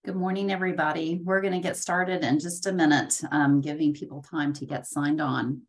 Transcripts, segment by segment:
Good morning, everybody. We're going to get started in just a minute, giving people time to get signed on.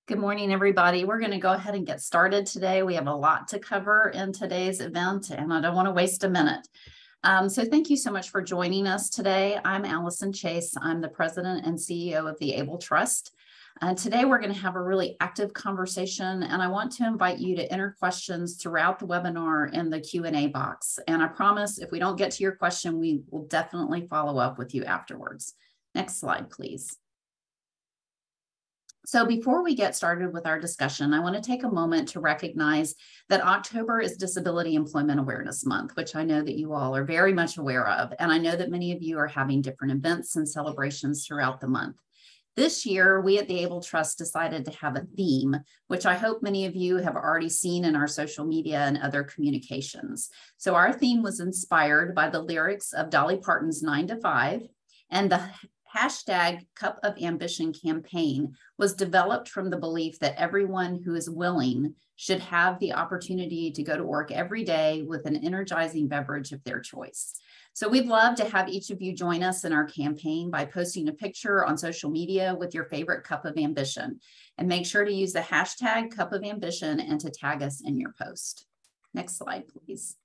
Good morning, everybody. We're going to go ahead and get started today. We have a lot to cover in today's event, and I don't want to waste a minute. So thank you so much for joining us today. I'm Allison Chase. I'm the president and CEO of the Able Trust. Today, we're going to have a really active conversation, and I want to invite you to enter questions throughout the webinar in the Q&A box. And I promise if we don't get to your question, we will definitely follow up with you afterwards. Next slide, please. So before we get started with our discussion, I want to take a moment to recognize that October is Disability Employment Awareness Month, which I know that you all are very much aware of. And I know that many of you are having different events and celebrations throughout the month. This year, we at the Able Trust decided to have a theme, which I hope many of you have already seen in our social media and other communications. So our theme was inspired by the lyrics of Dolly Parton's 9 to 5, and the hashtag Cup of Ambition campaign was developed from the belief that everyone who is willing should have the opportunity to go to work every day with an energizing beverage of their choice. So we'd love to have each of you join us in our campaign by posting a picture on social media with your favorite cup of ambition, and make sure to use the hashtag Cup of Ambition and to tag us in your post. Next slide, please.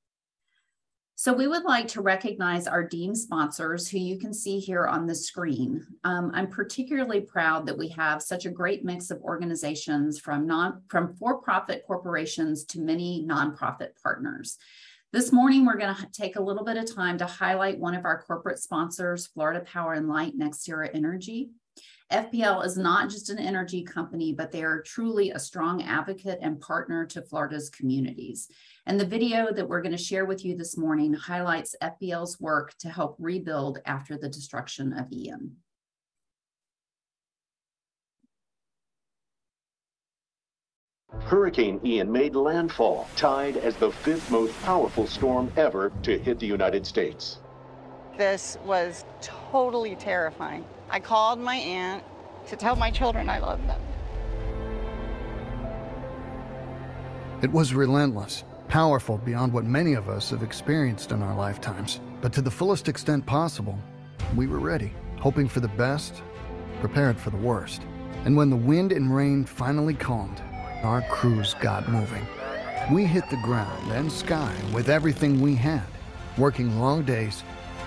So we would like to recognize our deemed sponsors who you can see here on the screen. I'm particularly proud that we have such a great mix of organizations from for-profit corporations to many nonprofit partners. This morning, we're going to take a little bit of time to highlight one of our corporate sponsors, Florida Power and Light NextEra Energy. FPL is not just an energy company, but they are truly a strong advocate and partner to Florida's communities. And the video that we're going to share with you this morning highlights FPL's work to help rebuild after the destruction of Ian. Hurricane Ian made landfall, tied as the 5th most powerful storm ever to hit the United States. This was totally terrifying. I called my aunt to tell my children I love them. It was relentless, powerful beyond what many of us have experienced in our lifetimes. But to the fullest extent possible, we were ready, hoping for the best, prepared for the worst. And when the wind and rain finally calmed, our crews got moving. We hit the ground and sky with everything we had, working long days,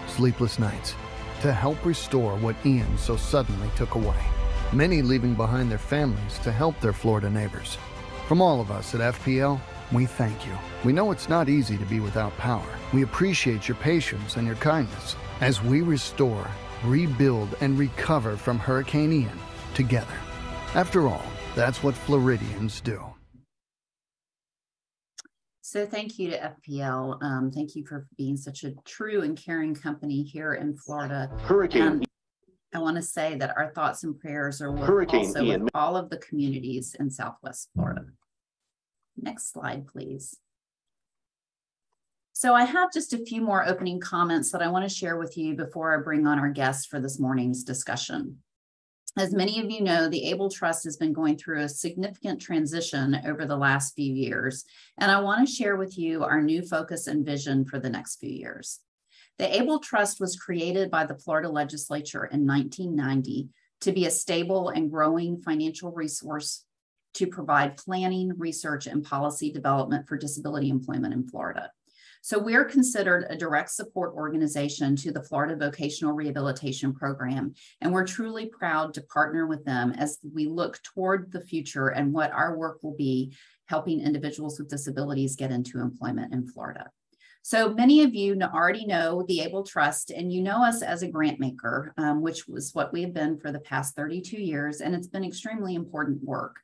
sleepless nights, to help restore what Ian so suddenly took away. Many leaving behind their families to help their Florida neighbors. From all of us at FPL, we thank you. We know it's not easy to be without power. We appreciate your patience and your kindness as we restore, rebuild, and recover from Hurricane Ian together. After all, that's what Floridians do. So thank you to FPL. Thank you for being such a true and caring company here in Florida. Hurricane I want to say that our thoughts and prayers are with all of the communities in Southwest Florida. Next slide, please. So I have just a few more opening comments that I want to share with you before I bring on our guests for this morning's discussion. As many of you know, the Able Trust has been going through a significant transition over the last few years, and I want to share with you our new focus and vision for the next few years. The Able Trust was created by the Florida legislature in 1990 to be a stable and growing financial resource to provide planning, research, and policy development for disability employment in Florida. So we're considered a direct support organization to the Florida Vocational Rehabilitation Program, and we're truly proud to partner with them as we look toward the future and what our work will be helping individuals with disabilities get into employment in Florida. So many of you already know the Able Trust, and you know us as a grant maker, which was what we have been for the past 32 years, and it's been extremely important work.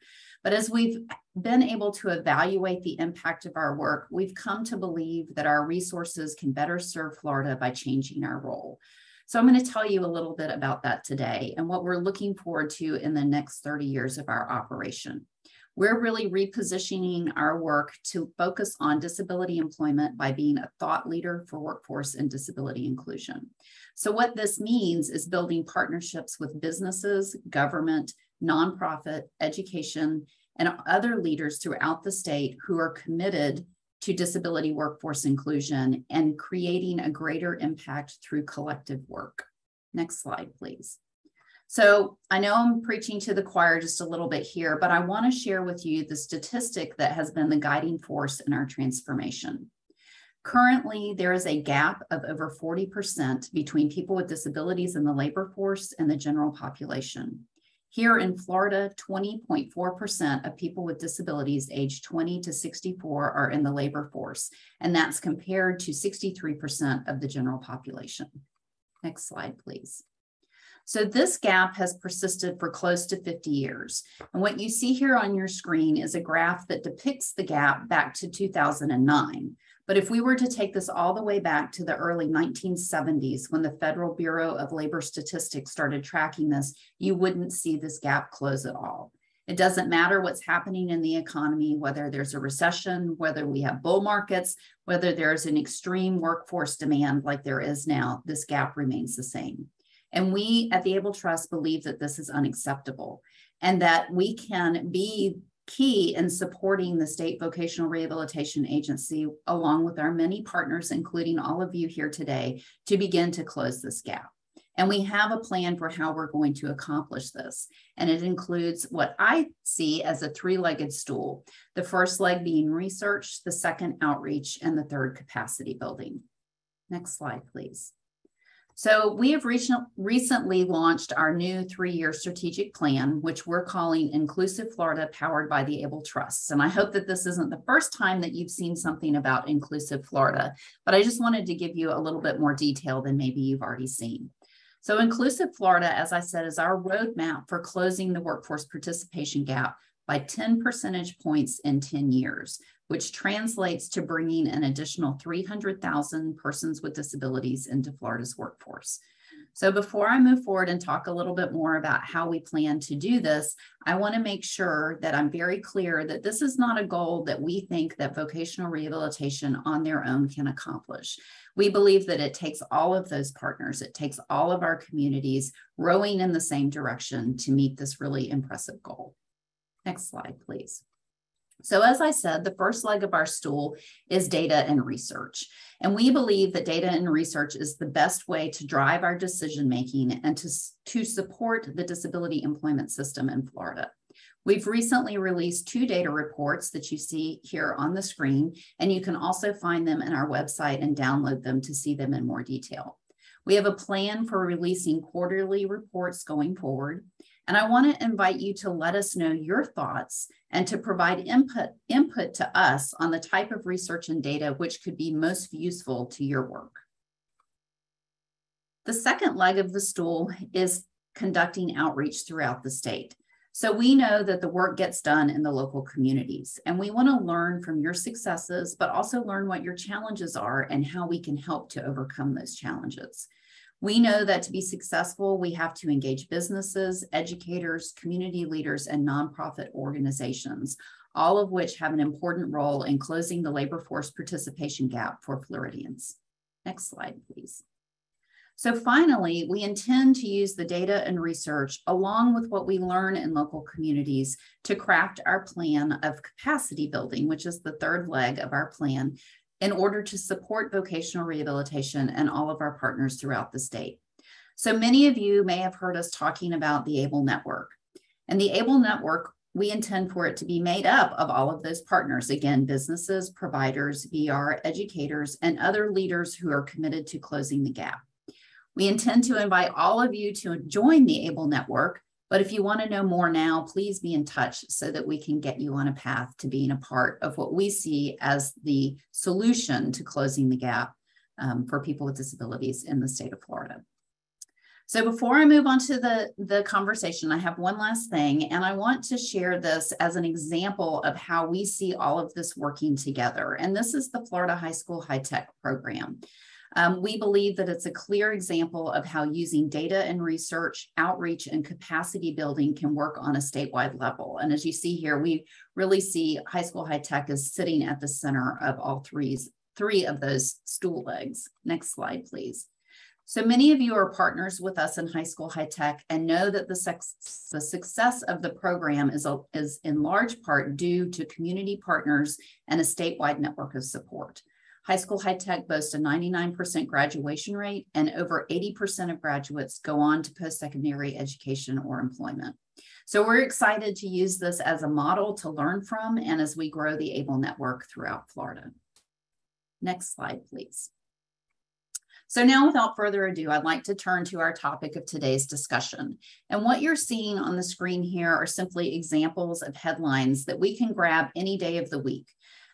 But as we've been able to evaluate the impact of our work, we've come to believe that our resources can better serve Florida by changing our role. So I'm going to tell you a little bit about that today and what we're looking forward to in the next 30 years of our operation. We're really repositioning our work to focus on disability employment by being a thought leader for workforce and disability inclusion. So what this means is building partnerships with businesses, government, nonprofit, education, and other leaders throughout the state who are committed to disability workforce inclusion and creating a greater impact through collective work. Next slide, please. So I know I'm preaching to the choir just a little bit here, but I want to share with you the statistic that has been the guiding force in our transformation. Currently, there is a gap of over 40% between people with disabilities in the labor force and the general population. Here in Florida, 20.4% of people with disabilities aged 20 to 64 are in the labor force, and that's compared to 63% of the general population. Next slide, please. So this gap has persisted for close to 50 years. And what you see here on your screen is a graph that depicts the gap back to 2009. But if we were to take this all the way back to the early 1970s, when the Federal Bureau of Labor Statistics started tracking this, you wouldn't see this gap close at all. It doesn't matter what's happening in the economy, whether there's a recession, whether we have bull markets, whether there's an extreme workforce demand like there is now, this gap remains the same. And we at the Able Trust believe that this is unacceptable and that we can be key in supporting the State Vocational Rehabilitation Agency, along with our many partners, including all of you here today, to begin to close this gap. And we have a plan for how we're going to accomplish this. And it includes what I see as a three-legged stool, the first leg being research, the second outreach, and the third capacity building. Next slide, please. So we have recently launched our new 3-year strategic plan, which we're calling Inclusive Florida, powered by the Able Trusts. And I hope that this isn't the first time that you've seen something about Inclusive Florida, but I just wanted to give you a little bit more detail than maybe you've already seen. So Inclusive Florida, as I said, is our roadmap for closing the workforce participation gap by 10 percentage points in 10 years, which translates to bringing an additional 300,000 persons with disabilities into Florida's workforce. So before I move forward and talk a little bit more about how we plan to do this, I want to make sure that I'm very clear that this is not a goal that we think that vocational rehabilitation on their own can accomplish. We believe that it takes all of those partners, it takes all of our communities rowing in the same direction to meet this really impressive goal. Next slide, please. So as I said, the first leg of our stool is data and research. And we believe that data and research is the best way to drive our decision-making and to support the disability employment system in Florida. We've recently released 2 data reports that you see here on the screen, and you can also find them in our website and download them to see them in more detail. We have a plan for releasing quarterly reports going forward. And I want to invite you to let us know your thoughts and to provide input to us on the type of research and data which could be most useful to your work. The second leg of the stool is conducting outreach throughout the state. So we know that the work gets done in the local communities, and we want to learn from your successes, but also learn what your challenges are and how we can help to overcome those challenges. We know that to be successful, we have to engage businesses, educators, community leaders, and nonprofit organizations, all of which have an important role in closing the labor force participation gap for Floridians. Next slide, please. So finally, we intend to use the data and research along with what we learn in local communities to craft our plan of capacity building, which is the third leg of our plan, in order to support vocational rehabilitation and all of our partners throughout the state. So many of you may have heard us talking about the ABLE Network. And the ABLE Network, we intend for it to be made up of all of those partners, again, businesses, providers, VR, educators, and other leaders who are committed to closing the gap. We intend to invite all of you to join the ABLE Network But if you want to know more now, please be in touch so that we can get you on a path to being a part of what we see as the solution to closing the gap for people with disabilities in the state of Florida. So before I move on to the conversation, I have one last thing, and I want to share this as an example of how we see all of this working together. And this is the Florida High School High Tech program. We believe that it's a clear example of how using data and research, outreach, and capacity building can work on a statewide level. And as you see here, we really see High School High Tech as sitting at the center of all three of those stool legs. Next slide, please. So many of you are partners with us in High School High Tech and know that the success of the program is in large part due to community partners and a statewide network of support. High School High Tech boasts a 99% graduation rate, and over 80% of graduates go on to post-secondary education or employment. So we're excited to use this as a model to learn from and as we grow the ABLE network throughout Florida. Next slide, please. So now, without further ado, I'd like to turn to our topic of today's discussion. And what you're seeing on the screen here are simply examples of headlines that we can grab any day of the week.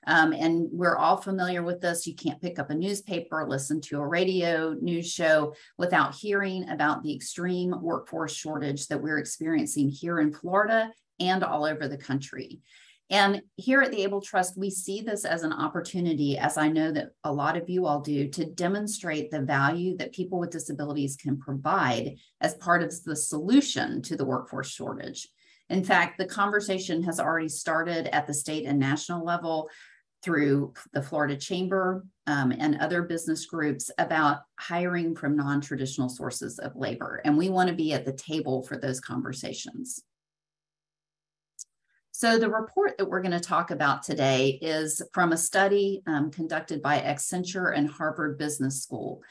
And we're all familiar with this. You can't pick up a newspaper, listen to a radio news show without hearing about the extreme workforce shortage that we're experiencing here in Florida and all over the country. And here at the ABLE Trust, we see this as an opportunity, as I know that a lot of you all do, to demonstrate the value that people with disabilities can provide as part of the solution to the workforce shortage. In fact, the conversation has already started at the state and national level through the Florida Chamber and other business groups about hiring from non-traditional sources of labor. And we want to be at the table for those conversations. So the report that we're going to talk about today is from a study conducted by Accenture and Harvard Business School,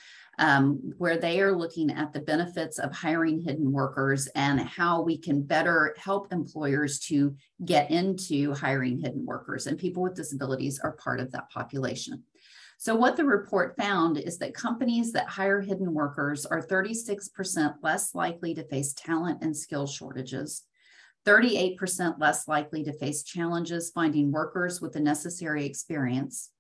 where they are looking at the benefits of hiring hidden workers and how we can better help employers to get into hiring hidden workers. And people with disabilities are part of that population. So what the report found is that companies that hire hidden workers are 36% less likely to face talent and skill shortages, 38% less likely to face challenges finding workers with the necessary experience,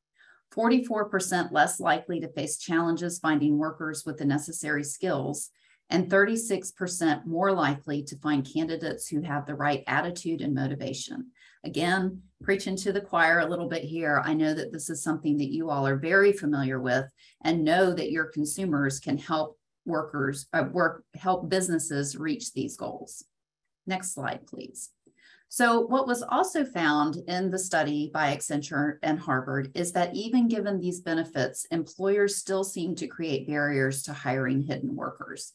44% less likely to face challenges finding workers with the necessary skills, and 36% more likely to find candidates who have the right attitude and motivation. Again, preaching to the choir a little bit here, I know that this is something that you all are very familiar with and know that your consumers can help help businesses reach these goals. Next slide, please. So what was also found in the study by Accenture and Harvard is that even given these benefits, employers still seem to create barriers to hiring hidden workers.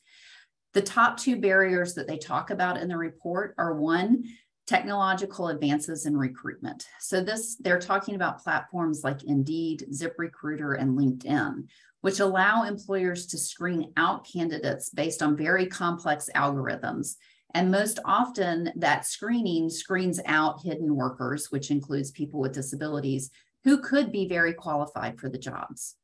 The top two barriers that they talk about in the report are, one, technological advances in recruitment. So they're talking about platforms like Indeed, ZipRecruiter, and LinkedIn, which allow employers to screen out candidates based on very complex algorithms. And most often that screening screens out hidden workers, which includes people with disabilities who could be very qualified for the jobs.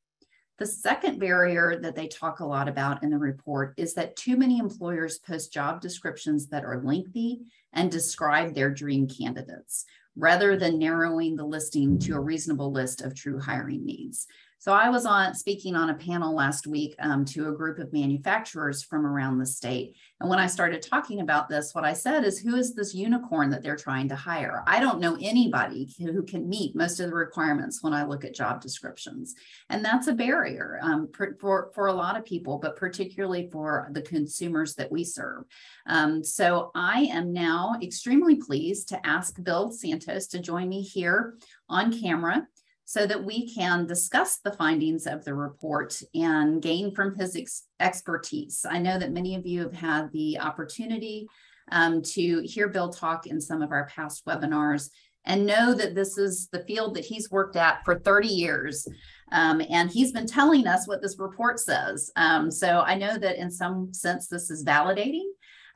The second barrier that they talk a lot about in the report is that too many employers post job descriptions that are lengthy and describe their dream candidates, rather than narrowing the listing to a reasonable list of true hiring needs. So I was speaking on a panel last week to a group of manufacturers from around the state. And when I started talking about this, what I said is, who is this unicorn that they're trying to hire? I don't know anybody who can meet most of the requirements when I look at job descriptions. And that's a barrier for a lot of people, but particularly for the consumers that we serve. So I am now extremely pleased to ask Bill Santos to join me here on camera, so that we can discuss the findings of the report and gain from his expertise. I know that many of you have had the opportunity to hear Bill talk in some of our past webinars and know that this is the field that he's worked at for 30 years. And he's been telling us what this report says. So I know that in some sense this is validating,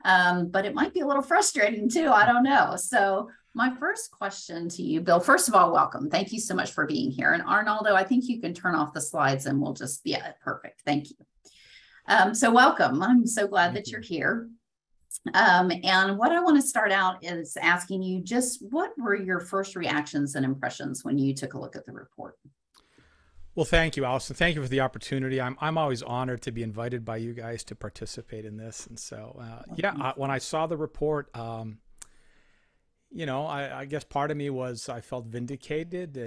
but it might be a little frustrating too, I don't know. So my first question to you, Bill, first of all, welcome. Thank you so much for being here. And Arnaldo, I think you can turn off the slides and we'll just, yeah, perfect. Thank you. So welcome. I'm so glad that you're here. And what I want to start out is asking you just what were your first reactions and impressions when you took a look at the report? Well, thank you, Allison. Thank you for the opportunity. I'm always honored to be invited by you guys to participate in this. And so, when I saw the report, I guess part of me was I felt vindicated,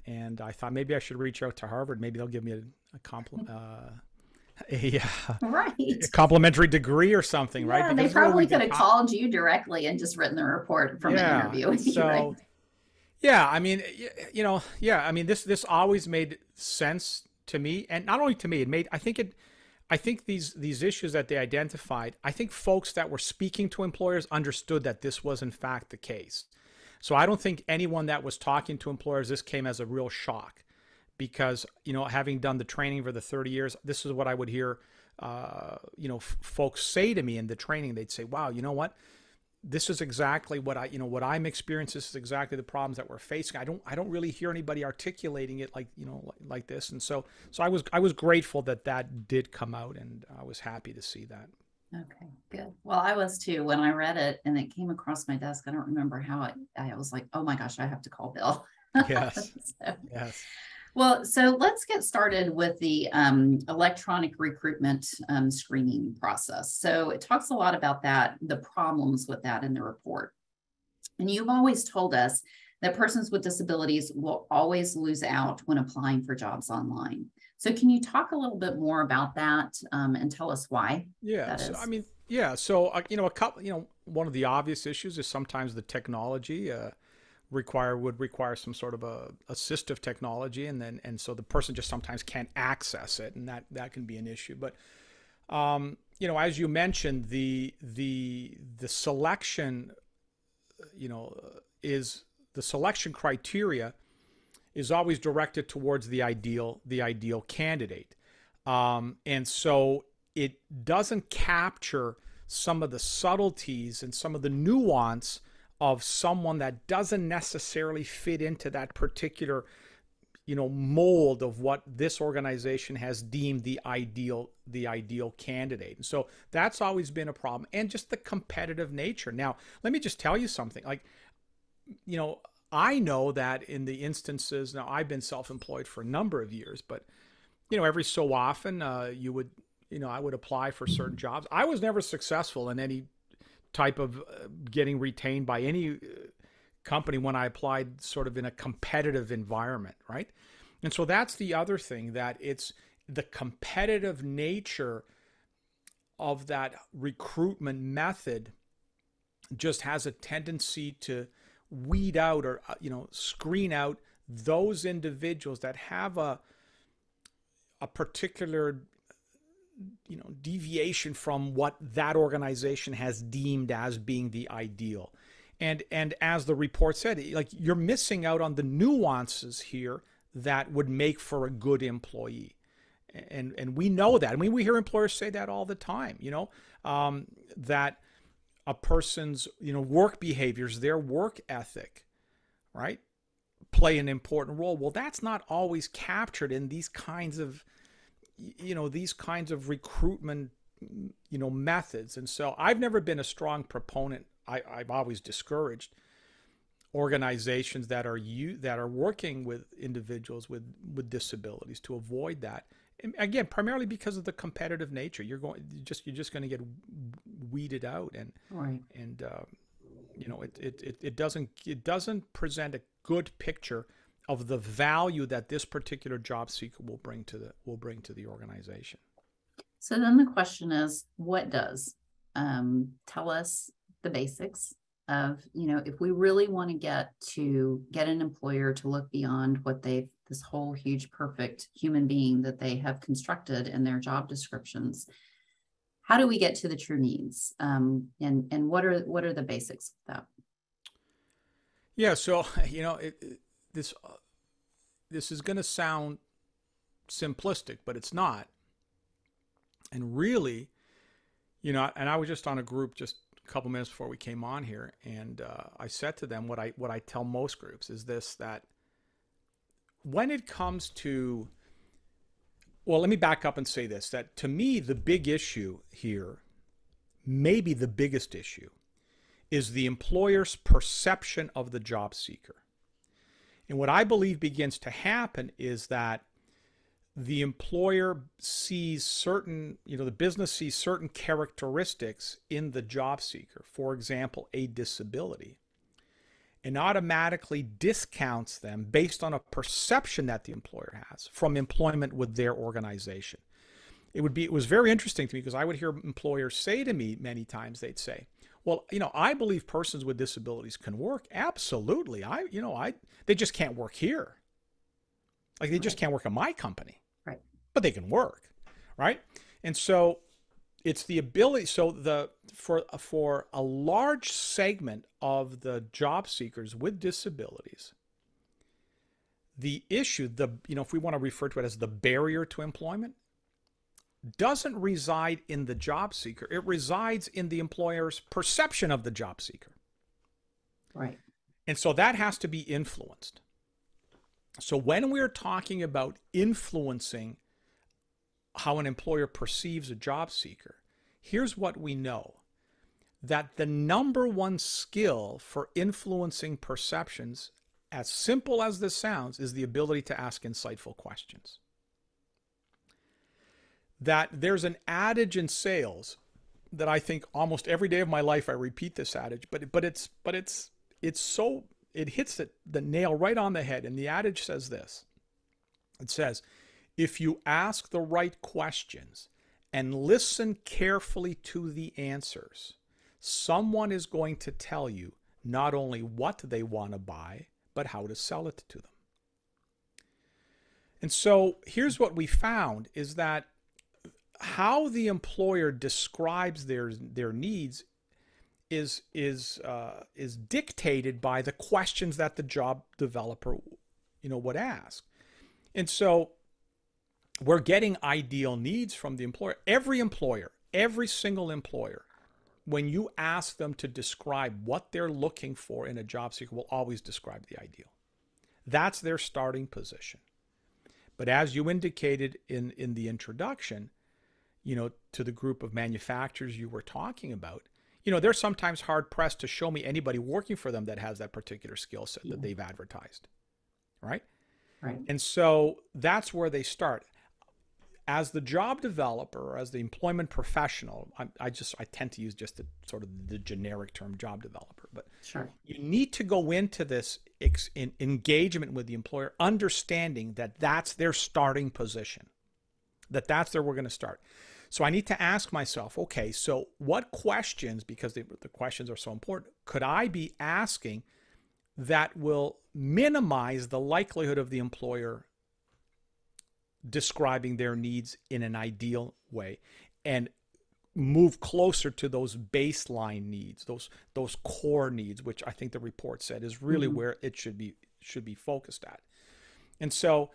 and I thought maybe I should reach out to Harvard. Maybe they'll give me a compliment. A complimentary degree or something, right? Because they probably could have called you directly and just written the report from an interview with you, right? Yeah, I mean, this always made sense to me, and not only to me, I think these issues that they identified, I think folks that were speaking to employers understood that this was in fact the case. So I don't think anyone that was talking to employers, this came as a real shock. Because, having done the training for the 30 years, this is what I would hear, folks say to me in the training. They'd say, wow, you know what? This is exactly what what I'm experiencing. This is exactly the problems that we're facing. I don't really hear anybody articulating it like this. And so I was grateful that did come out, and I was happy to see that. Okay, good. Well, I was too when I read it and it came across my desk. I don't remember how I was like, oh my gosh, I have to call Bill. Yes. Yes. Well, so let's get started with the electronic recruitment screening process. So it talks a lot about that, the problems with that in the report. And you've always told us that persons with disabilities will always lose out when applying for jobs online. So can you talk a little bit more about that and tell us why? Yeah, So a couple, one of the obvious issues is sometimes the technology would require some sort of a assistive technology, and so the person just sometimes can't access it, and that can be an issue. But as you mentioned, the selection, is the selection criteria is always directed towards the ideal candidate, and so it doesn't capture some of the subtleties and some of the nuance of someone that doesn't necessarily fit into that particular, mold of what this organization has deemed the ideal candidate. And so that's always been a problem, and just the competitive nature. Now, let me just tell you something. I know that in the instances, now I've been self-employed for a number of years, but every so often I would apply for certain jobs. I was never successful in any type of getting retained by any company when I applied sort of in a competitive environment, right? And so that's the other thing, that it's the competitive nature of that recruitment method just has a tendency to weed out or screen out those individuals that have a particular deviation from what that organization has deemed as being the ideal. And as the report said, you're missing out on the nuances here that would make for a good employee. And we know that. I mean, we hear employers say that all the time, that a person's, work behaviors, their work ethic, right, play an important role. Well, that's not always captured in these kinds of recruitment, methods. And so I've never been a strong proponent. I've always discouraged organizations that are working with individuals with disabilities to avoid that. And again, primarily because of the competitive nature. You're just going to get weeded out, and right. And it doesn't present a good picture of the value that this particular job seeker will bring to the organization. So then the question is, what does? Tell us the basics of, if we really want to get an employer to look beyond what this whole huge, perfect human being that they have constructed in their job descriptions, how do we get to the true needs? And what are the basics of that? Yeah. So, this is going to sound simplistic, but it's not. And really, and I was just on a group just a couple minutes before we came on here, and I said to them what I tell most groups is this: that when it comes to, well, let me back up and say this: that to me, the big issue here maybe the biggest issue, is the employer's perception of the job seeker. And what I believe begins to happen is that the employer sees certain, the business sees certain characteristics in the job seeker, for example, a disability, and automatically discounts them based on a perception that the employer has from employment with their organization. It was very interesting to me because I would hear employers say to me many times, they'd say, well, I believe persons with disabilities can work. Absolutely. They just can't work here. Like they just can't work in my company. Right. But they can work. Right. And so it's the ability. So for a large segment of the job seekers with disabilities, the issue, if we want to refer to it as the barrier to employment, doesn't reside in the job seeker. It resides in the employer's perception of the job seeker. Right. And so that has to be influenced. So when we're talking about influencing how an employer perceives a job seeker, here's what we know. That the number one skill for influencing perceptions, as simple as this sounds, is the ability to ask insightful questions. That there's an adage in sales that I think almost every day of my life I repeat this adage, but it hits the nail right on the head. And the adage says this. It says, if you ask the right questions and listen carefully to the answers, someone is going to tell you not only what they want to buy, but how to sell it to them. And so here's what we found is that how the employer describes their needs is dictated by the questions that the job developer would ask. And so we're getting ideal needs from the employer. Every single employer, when you ask them to describe what they're looking for in a job seeker, will always describe the ideal. That's their starting position. But as you indicated in the introduction, to the group of manufacturers you were talking about, they're sometimes hard pressed to show me anybody working for them that has that particular skill set that they've advertised. Right? Right. And so that's where they start. As the job developer, or as the employment professional, I tend to use just the generic term job developer, but sure, you need to go into this engagement with the employer, understanding that that's their starting position, that's where we're going to start. So I need to ask myself, okay, so what questions, because the questions are so important, could I be asking that will minimize the likelihood of the employer describing their needs in an ideal way and move closer to those baseline needs, those core needs, which I think the report said is really where it should be focused at. And so,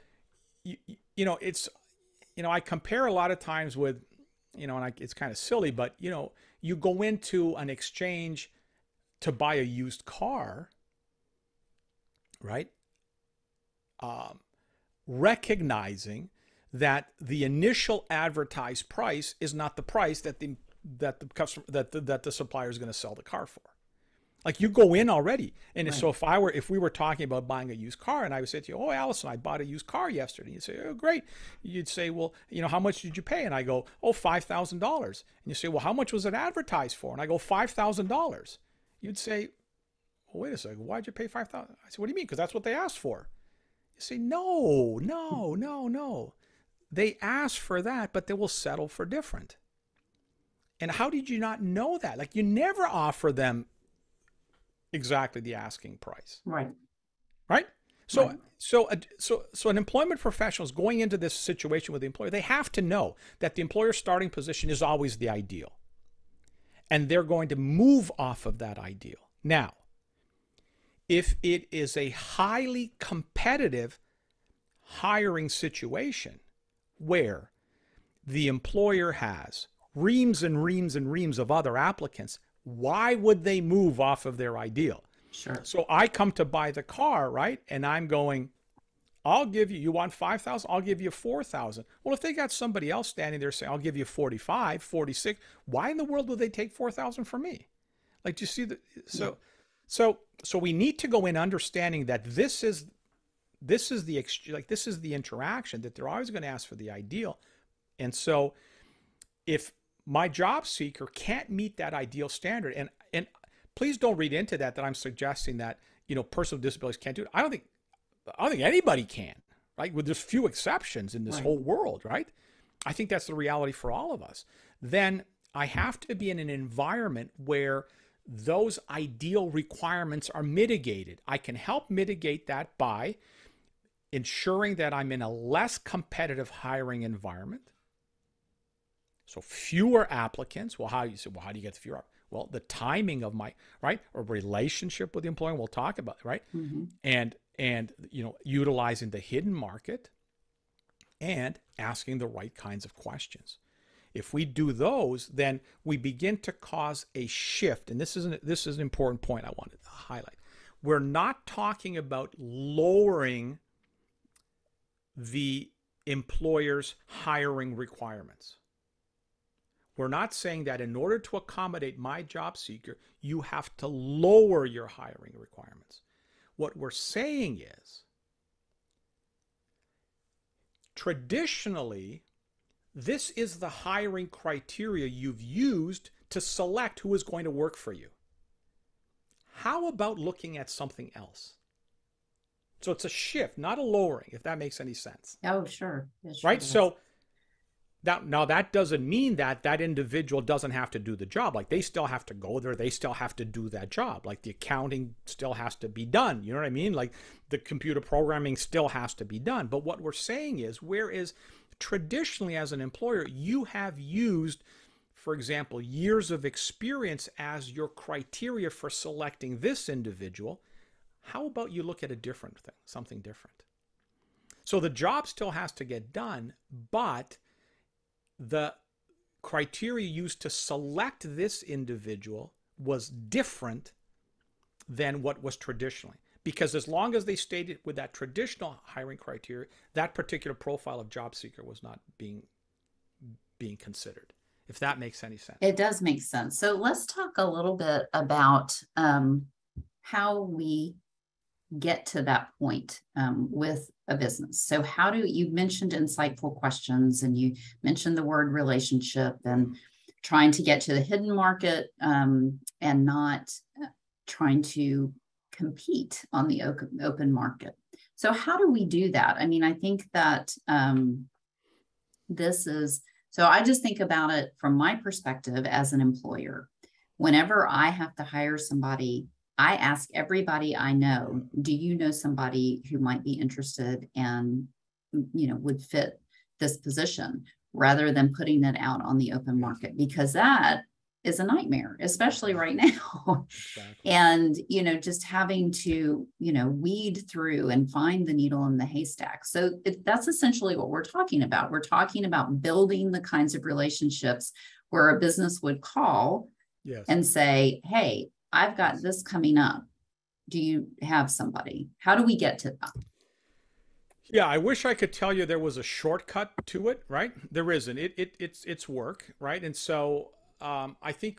it's, I compare a lot of times with, and it's kind of silly, but, you go into an exchange to buy a used car, right? Recognizing that the initial advertised price is not the price that the supplier is going to sell the car for. Like you go in already. And right. So if we were talking about buying a used car and I would say to you, oh, Allison, I bought a used car yesterday. You'd say, oh, great. You'd say, well, how much did you pay? And I go, oh, $5,000. And you say, well, how much was it advertised for? And I go, $5,000. You'd say, well, wait a second. Why'd you pay $5,000? I said, what do you mean? Because that's what they asked for. You say, no. They asked for that, but they will settle for different. And how did you not know that? Like you never offer them exactly the asking price. Right. So an employment professional is going into this situation with the employer. They have to know that the employer's starting position is always the ideal. And they're going to move off of that ideal. Now, if it is a highly competitive hiring situation where the employer has reams and reams and reams of other applicants, why would they move off of their ideal? Sure. So I come to buy the car, right? And I'm going, I'll give you, you want 5,000? I'll give you 4,000. Well, if they got somebody else standing there saying, I'll give you 45, 46, why in the world would they take 4,000 from me? Like, do you see that? So we need to go in understanding that this is the interaction, that they're always going to ask for the ideal. And so if my job seeker can't meet that ideal standard, and please don't read into that I'm suggesting that, person with disabilities can't do it. I don't think anybody can, right? With just few exceptions in this whole world, right? I think that's the reality for all of us. Then I have to be in an environment where those ideal requirements are mitigated. I can help mitigate that by ensuring that I'm in a less competitive hiring environment. So fewer applicants. Well, how do you get the fewer? Well, the timing of my, right, or relationship with the employer, we'll talk about, right? Mm-hmm. And utilizing the hidden market and asking the right kinds of questions. If we do those, then we begin to cause a shift. And this is an important point I wanted to highlight. We're not talking about lowering the employer's hiring requirements. We're not saying that in order to accommodate my job seeker, you have to lower your hiring requirements. What we're saying is, traditionally, this is the hiring criteria you've used to select who is going to work for you. How about looking at something else? So it's a shift, not a lowering, if that makes any sense. Oh, sure. Right? Does. So now that doesn't mean that individual doesn't have to do the job. Like, they still have to go there. They still have to do that job. Like, the accounting still has to be done. You know what I mean? Like, the computer programming still has to be done. But what we're saying is, whereas traditionally as an employer, you have used, for example, years of experience as your criteria for selecting this individual, how about you look at a different thing, something different? So the job still has to get done, but the criteria used to select this individual was different than what was traditionally. Because as long as they stayed with that traditional hiring criteria, that particular profile of job seeker was not being considered, if that makes any sense. It does make sense. So let's talk a little bit about how we get to that point with a business. So how do you mentioned insightful questions, and you mentioned the word relationship and trying to get to the hidden market and not trying to compete on the open market. So how do we do that? I mean, I think that so I just think about it from my perspective as an employer. Whenever I have to hire somebody, I ask everybody I know, do you know somebody who might be interested and, would fit this position, rather than putting it out on the open market, because that is a nightmare, especially right now. Exactly. And, just having to, weed through and find the needle in the haystack. So that's essentially what we're talking about. We're talking about building the kinds of relationships where a business would call and say, hey, I've got this coming up. Do you have somebody? How do we get to that? Yeah, I wish I could tell you there was a shortcut to it, right? There isn't. It's work, right? And so I think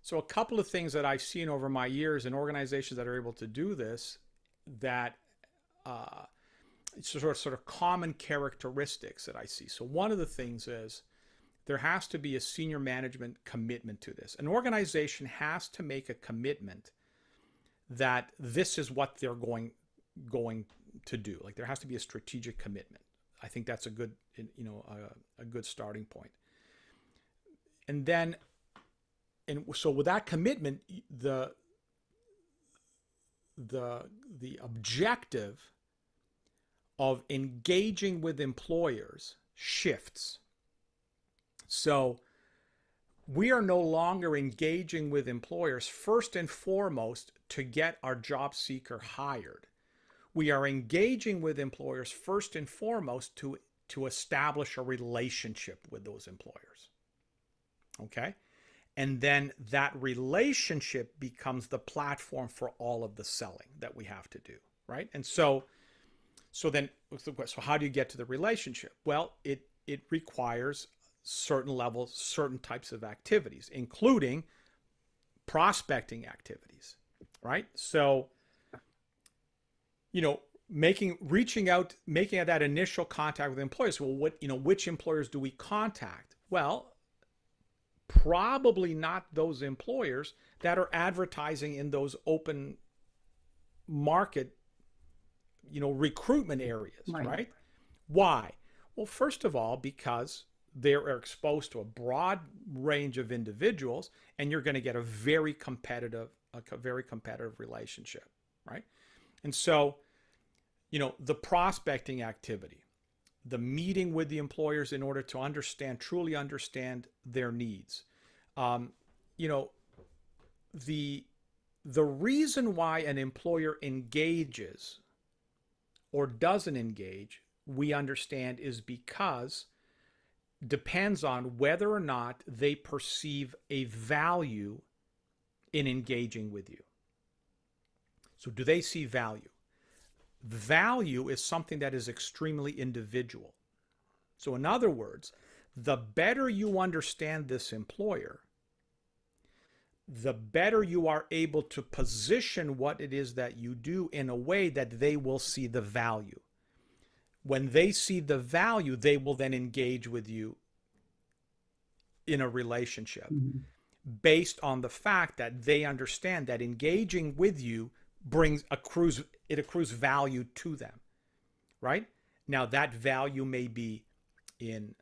so a couple of things that I've seen over my years in organizations that are able to do this, that sort of common characteristics that I see. So one of the things is, there has to be a senior management commitment to this. An organization has to make a commitment that this is what they're going to do. Like, there has to be a strategic commitment. I think that's a good, a good starting point. And then, so with that commitment, the objective of engaging with employers shifts. So we are no longer engaging with employers first and foremost to get our job seeker hired. We are engaging with employers first and foremost to establish a relationship with those employers. Okay? And then that relationship becomes the platform for all of the selling that we have to do, right? And so So then, so how do you get to the relationship? Well, it requires certain levels, certain types of activities, including prospecting activities, right? So, reaching out, making that initial contact with employers. Well, which employers do we contact? Well, probably not those employers that are advertising in those open market, recruitment areas, right? Why? Well, first of all, because they are exposed to a broad range of individuals, and you're going to get a very competitive relationship, right? And so, the prospecting activity, the meeting with the employers in order to truly understand their needs. The reason why an employer engages or doesn't engage, we understand, is because depends on whether or not they perceive a value in engaging with you. So do they see value? Value is something that is extremely individual. So in other words, the better you understand this employer, the better you are able to position what it is that you do in a way that they will see the value. When they see the value, they will then engage with you in a relationship based on the fact that they understand that engaging with you accrues value to them, right? Now that value may be in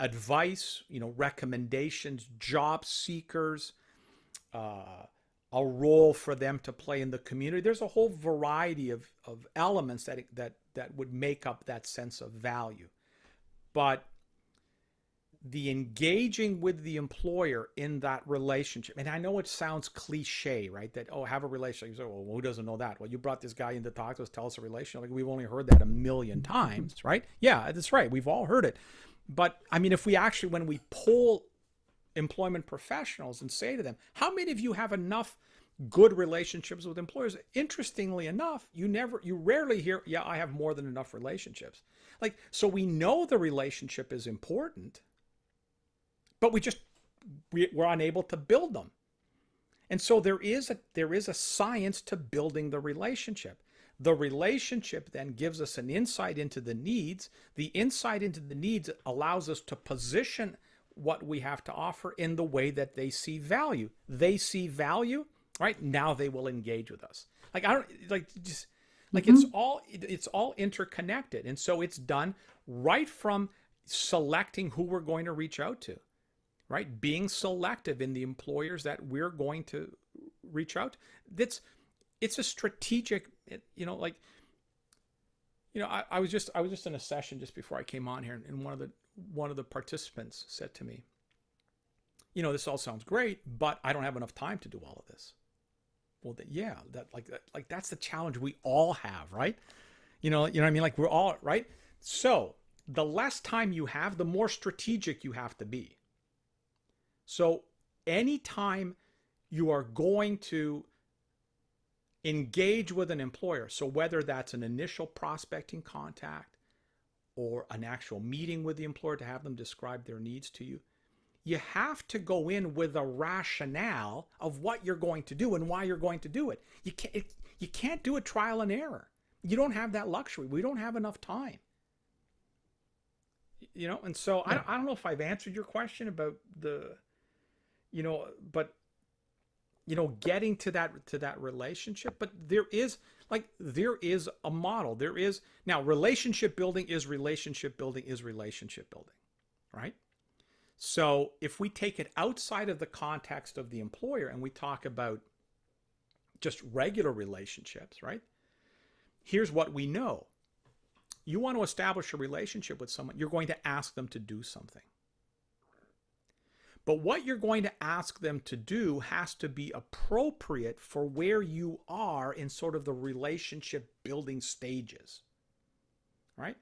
advice, recommendations, job seekers, a role for them to play in the community. There's a whole variety of elements that would make up that sense of value. But the engaging with the employer in that relationship, and I know it sounds cliche, right? That, have a relationship. You say, well, who doesn't know that? Well, you brought this guy in to talk to us, tell us a relationship. Like, we've only heard that a million times, right? Yeah, that's right. We've all heard it. But I mean, when we poll employment professionals and say to them, how many of you have enough good relationships with employers? Interestingly enough, you rarely hear, yeah, I have more than enough relationships. So we know the relationship is important, but we're unable to build them. And so there is a science to building the relationship. The relationship then gives us an insight into the needs. The insight into the needs allows us to position what we have to offer in the way that they see value. They see value, right? Now they will engage with us. It's all interconnected. And so it's done right from selecting who we're going to reach out to, right? Being selective in the employers that we're going to reach out to. It's a strategic, I was just in a session just before I came on here, and one of the participants said to me, this all sounds great, but I don't have enough time to do all of this. Well, that's the challenge we all have, right? You know what I mean? We're all, right? So the less time you have, the more strategic you have to be. So anytime you are going to engage with an employer, so whether that's an initial prospecting contact or an actual meeting with the employer to have them describe their needs to you, you have to go in with a rationale of what you're going to do and why you're going to do it. You can't do a trial and error. You don't have that luxury. We don't have enough time. And so I don't know if I've answered your question about getting to that relationship, but there is a model. Now relationship building is relationship building, right? So if we take it outside of the context of the employer and we talk about just regular relationships, right? Here's what we know. You want to establish a relationship with someone, you're going to ask them to do something. But what you're going to ask them to do has to be appropriate for where you are in sort of the relationship building stages, right?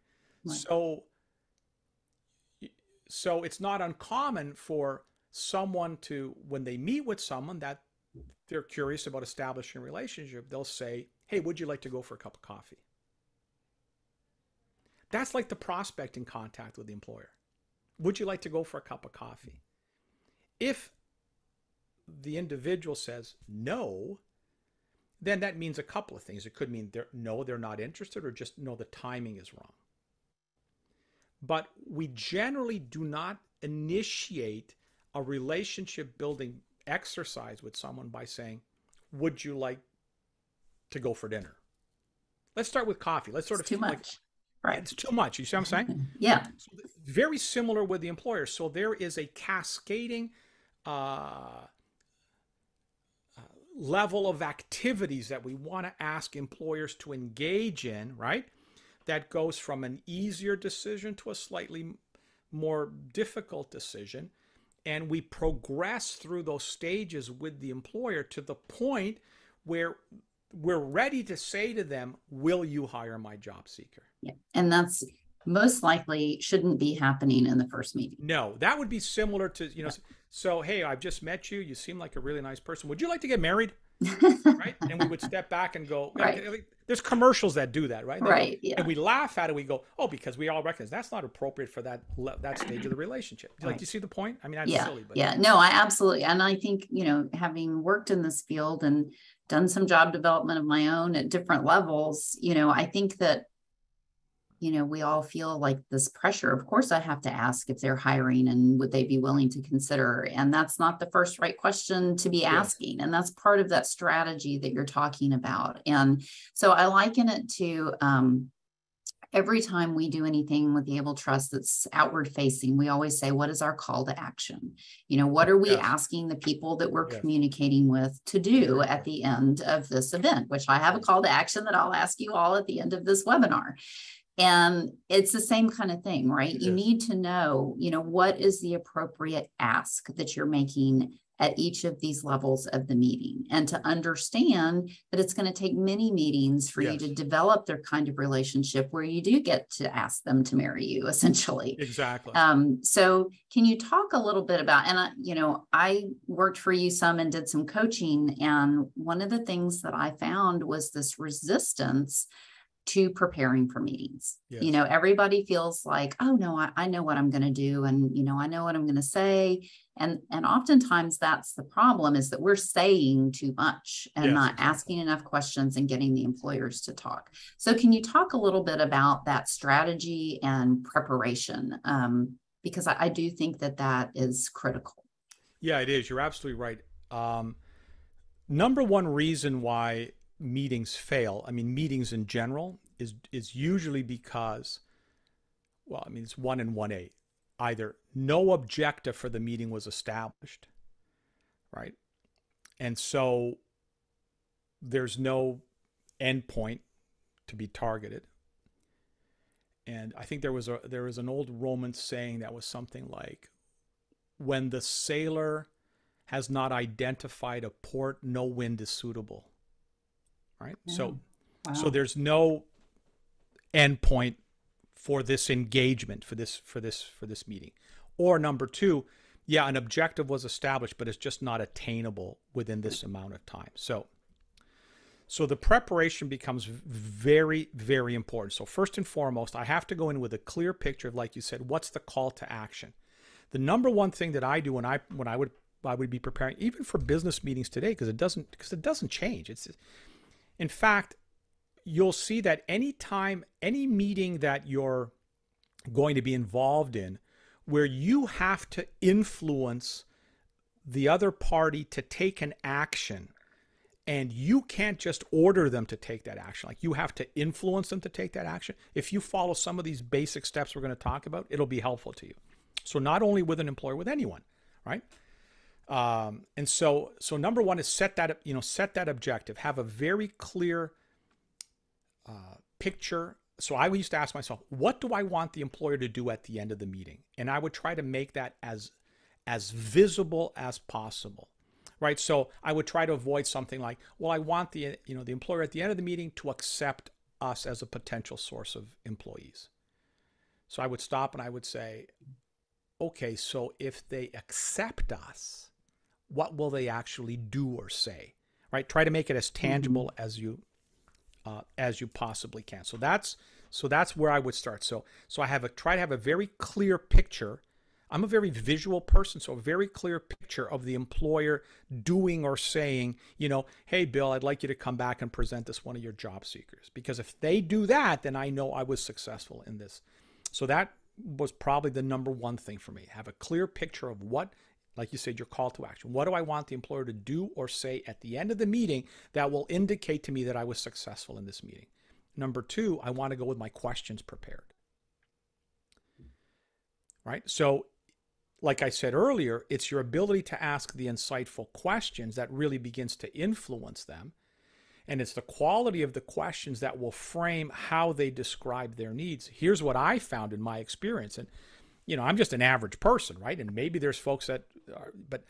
So it's not uncommon for someone to, when they meet with someone that they're curious about establishing a relationship, they'll say, hey, would you like to go for a cup of coffee? That's like the prospect in contact with the employer. Would you like to go for a cup of coffee? If the individual says no, then that means a couple of things. It could mean they're not interested, or just no, the timing is wrong. But we generally do not initiate a relationship building exercise with someone by saying, would you like to go for dinner? Let's start with coffee. Let's sort of too much. Right. It's too much. You see what I'm saying? Yeah. So very similar with the employer. So there is a cascading level of activities that we want to ask employers to engage in, right? That goes from an easier decision to a slightly more difficult decision. And we progress through those stages with the employer to the point where we're ready to say to them, will you hire my job seeker? Yeah. And that's most likely shouldn't be happening in the first meeting. No, that would be similar to, so, hey, I've just met you. You seem like a really nice person. Would you like to get married? Right? And we would step back and go, right. There's commercials that do that, right? Right. Yeah. And we laugh at it. We go, oh, because we all recognize that's not appropriate for that stage of the relationship. Right. Like, do you see the point? I mean, that's silly. But yeah, no, I absolutely. And I think, having worked in this field and done some job development of my own at different levels, I think that, we all feel like this pressure. Of course, I have to ask if they're hiring and would they be willing to consider. And that's not the first right question to be asking. And that's part of that strategy that you're talking about. And so I liken it to every time we do anything with the Able Trust that's outward facing, we always say, what is our call to action? What are we asking the people that we're communicating with to do at the end of this event, which I have a call to action that I'll ask you all at the end of this webinar. And it's the same kind of thing, right? You need to know, what is the appropriate ask that you're making at each of these levels of the meeting, and to understand that it's going to take many meetings for you to develop their kind of relationship where you do get to ask them to marry you, essentially. Exactly. So can you talk a little bit about, and I worked for you some and did some coaching, and one of the things that I found was this resistance to preparing for meetings. Everybody feels like, oh no, I know what I'm going to do. And, I know what I'm going to say. And oftentimes that's the problem, is that we're saying too much and not asking enough questions and getting the employers to talk. So can you talk a little bit about that strategy and preparation? Because I do think that is critical. Yeah, it is. You're absolutely right. Number one reason why meetings fail, meetings in general, is usually because, it's 1 and 1A. Either no objective for the meeting was established, right? And so there's no endpoint to be targeted. And I think there was an old Roman saying that was something like, when the sailor has not identified a port, no wind is suitable. Right. So there's no endpoint for this engagement, for this meeting. Or number two, an objective was established, but it's just not attainable within this amount of time. So the preparation becomes very, very important. So first and foremost, I have to go in with a clear picture of, like you said, what's the call to action? The number one thing that I do when I would be preparing, even for business meetings today, because it doesn't change. In fact, you'll see that any meeting that you're going to be involved in, where you have to influence the other party to take an action, and you can't just order them to take that action. Like, you have to influence them to take that action. If you follow some of these basic steps we're going to talk about, it'll be helpful to you. So not only with an employer, with anyone, right? And so number one is set that objective, have a very clear picture. So I used to ask myself, what do I want the employer to do at the end of the meeting? And I would try to make that as visible as possible, right? So I would try to avoid something like, well, I want the employer at the end of the meeting to accept us as a potential source of employees. So I would stop and I would say, okay, so if they accept us, what will they actually do or say, right? Try to make it as tangible as you as you possibly can. So that's where I would start. So I try to have a very clear picture. I'm a very visual person, so a very clear picture of the employer doing or saying, hey, Bill, I'd like you to come back and present this one of your job seekers. Because if they do that, then I know I was successful in this. So that was probably the number one thing for me. Have a clear picture of what, like you said, your call to action. What do I want the employer to do or say at the end of the meeting that will indicate to me that I was successful in this meeting? Number two, I want to go with my questions prepared. Right? So, like I said earlier, it's your ability to ask the insightful questions that really begins to influence them. And it's the quality of the questions that will frame how they describe their needs. Here's what I found in my experience. And, I'm just an average person, right? And maybe there's folks that are, but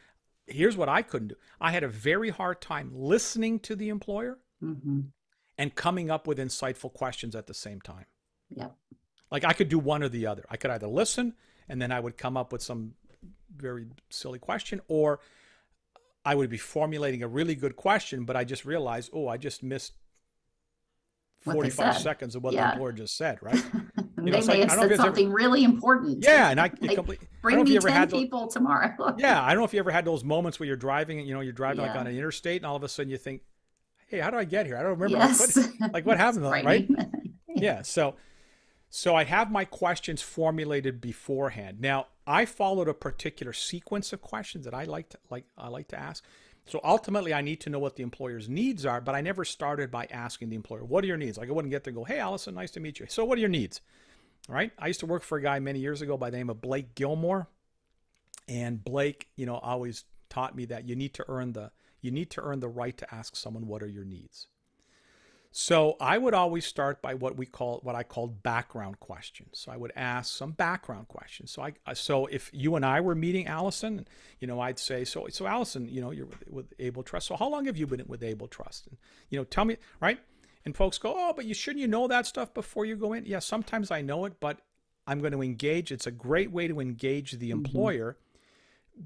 here's what I couldn't do. I had a very hard time listening to the employer and coming up with insightful questions at the same time. Yeah. Like I could do one or the other. I could either listen and then I would come up with some very silly question, or I would be formulating a really good question, but I just realized, I just missed 45 seconds of what the employer just said, right? They may have said something really important. Yeah, and bring me 10 people tomorrow. Yeah, I don't know if you ever had those moments where you're driving and you're driving like on an interstate, and all of a sudden you think, hey, how do I get here? I don't remember. Yes. What happened, right? Yeah. So I have my questions formulated beforehand. Now, I followed a particular sequence of questions that I like to ask. So ultimately, I need to know what the employer's needs are, but I never started by asking the employer, what are your needs? Like I wouldn't get there and go, hey, Allison, nice to meet you. So what are your needs? All right. I used to work for a guy many years ago by the name of Blake Gilmore. And Blake, always taught me that you need to earn the right to ask someone, what are your needs? So I would always start by what I called background questions. So I would ask some background questions. So if you and I were meeting, Allison, I'd say, so Allison, you're with Able Trust. So how long have you been with Able Trust? And, tell me, right? And folks go, but shouldn't you know that stuff before you go in? Yeah, sometimes I know it, but I'm going to engage. It's a great way to engage the employer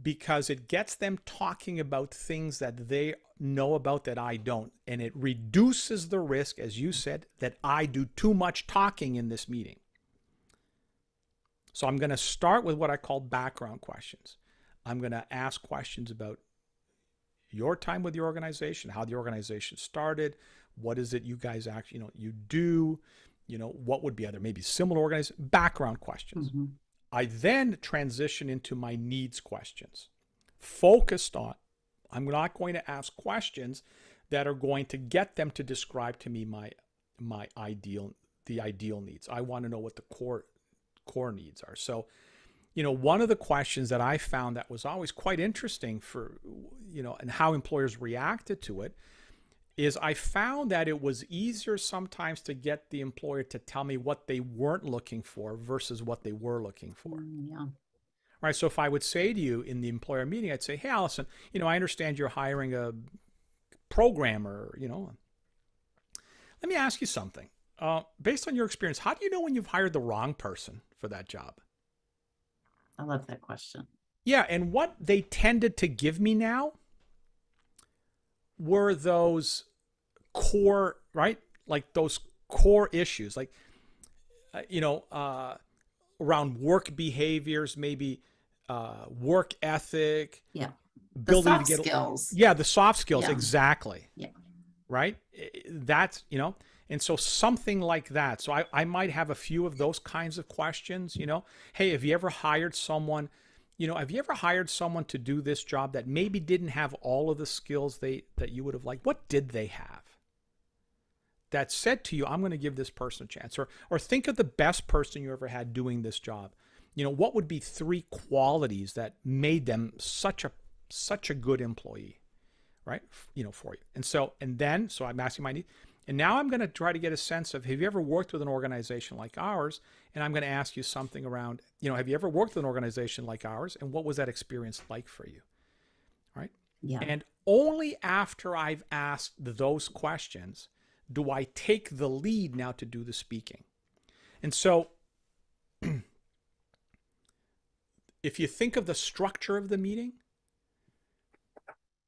because it gets them talking about things that they know about that I don't. And it reduces the risk, as you said, that I do too much talking in this meeting. So I'm going to start with what I call background questions. I'm going to ask questions about your time with the organization, how the organization started, what is it you guys actually, you do, what would be other maybe similar organizations, background questions. I then transition into my needs questions, focused on, I'm not going to ask questions that are going to get them to describe to me the ideal needs. I want to know what the core needs are. So, one of the questions that I found that was always quite interesting for, and how employers reacted to it is I found that it was easier sometimes to get the employer to tell me what they weren't looking for versus what they were looking for. Yeah. Right. So if I would say to you in the employer meeting, I'd say, hey, Allison, I understand you're hiring a programmer, Let me ask you something. Based on your experience, how do you know when you've hired the wrong person for that job? I love that question. Yeah. And what they tended to give me now were those core, right? Like those core issues, like, around work behaviors, maybe work ethic. Yeah. Ability the soft to get skills. Yeah, the soft skills. Yeah. Exactly. Yeah. Right. That's, and so something like that. So I might have a few of those kinds of questions, hey, have you ever hired someone, to do this job that maybe didn't have all of the skills that you would have liked? What did they have that said to you, I'm going to give this person a chance? Or think of the best person you ever had doing this job. What would be 3 qualities that made them such a good employee, right? For you. And so I'm asking my need. And now I'm going to try to get a sense of, have you ever worked with an organization like ours? And I'm going to ask you something around, have you ever worked with an organization like ours? And what was that experience like for you? Right? Yeah. And only after I've asked those questions do I take the lead now to do the speaking. And so if you think of the structure of the meeting,